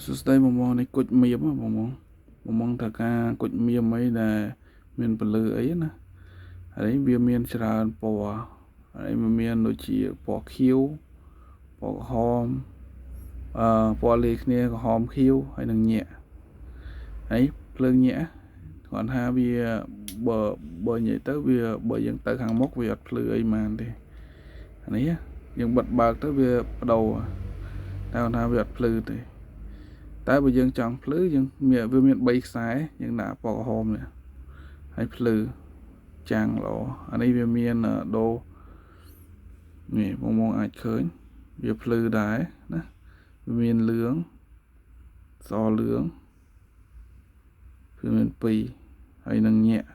ស្ដីមកនេះគុជមៀមមកថាការគុជមៀមអីដែលមានពលឺអីណាហើយវាមានច្រើនពណ៌ហើយវាមានដូចជាពណ៌ខៀវពណ៌ក្រហមពណ៌លាយគ្នាក្រហមខៀវហើយនឹងញាក់ហើយភ្លើងញាក់គាត់ថាវាបើនិយាយទៅវាបើយើងទៅខាងមុខវាអត់ភ្លឺអីហ្មងទេអានេះយើងបិទបើកទៅវាបដូរតែគាត់ថាវាអត់ភ្លឺទេតែបើយើងចង់ភ្លឺយើងវាមាន3ខ្សែយើងដាក់ពណ៌ក្រហមនេះហើយភ្លឺចាំងល្អអានេះវាមានដូរនេះបងអាចឃើញវាភ្លឺដែរណាវាមានលឿងសលឿងវាមាន2ហើយនឹងញាក់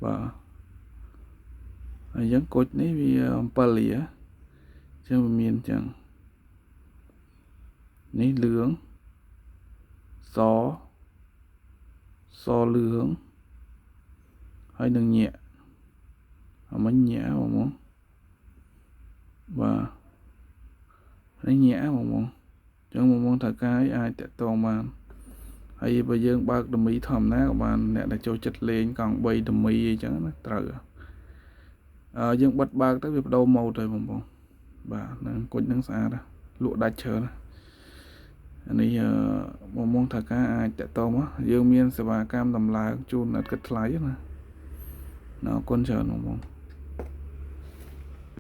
បាទហើយយ៉ាងគុជនេះវា7លាចឹងវាមានចឹងនេះលឿងសលឿងហើយនឹងញាក់មិញញាក់បងបាទនេះញាក់បងចឹងបងថាកាយអាចតតងបានហើយបើយើងបើកដមីធម្មតាក៏បានអ្នកដែលចូលចិត្តលេងកង់3ដមីអីចឹងណាត្រូវយើងបិទបើកទៅវាបដូរម៉ូដទៅបងបាទនឹងគុជនឹងស្អាតលក់ដាច់ច្រើនអានេះបងថាការអាចតតងមកយើងមានសេវាកម្មដំឡើងជូនឥតគិតថ្លៃណាអរគុណច្រើនបង